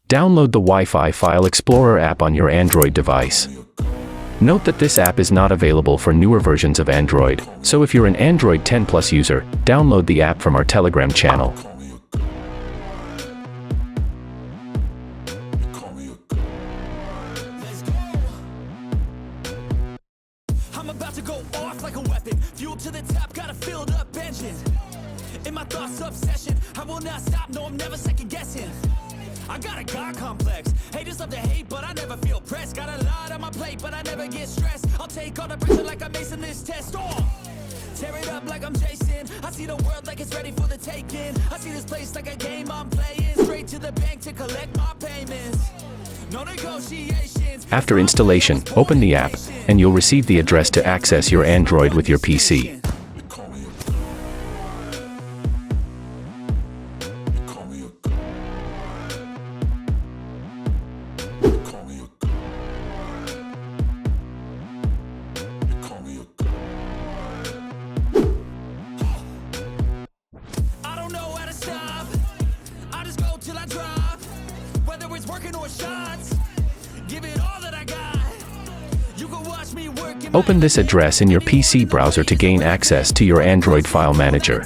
Download the Wi-Fi File Explorer app on your Android device. Note that this app is not available for newer versions of Android, so if you're an Android 10 Plus user, download the app from our Telegram channel. I'm about to go off like a weapon, fuel to the top, got a filled up engine. In my thoughts, obsession, I will not stop, no, I'm never second guessing. I got a God complex, haters love to hate, but I never feel pressed. Got a lot on my plate, but I never get stressed. I'll take all the pressure like I'm acing this test. Tear it up like I'm Jason. I see the world like it's ready for the taking. I see this place like a game I'm playing. Straight to the bank to collect my payments. No negotiations. After installation, open the app, and you'll receive the address to access your Android with your PC. Open this address in your PC browser to gain access to your Android file manager.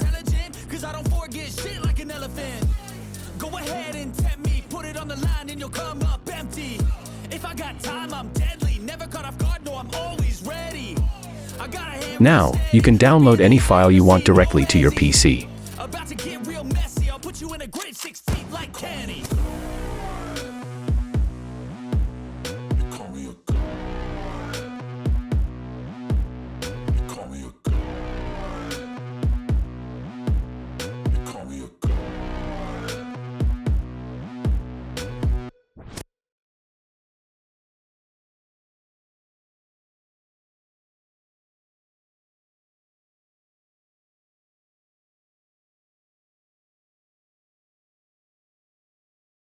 Now, you can download any file you want directly to your PC.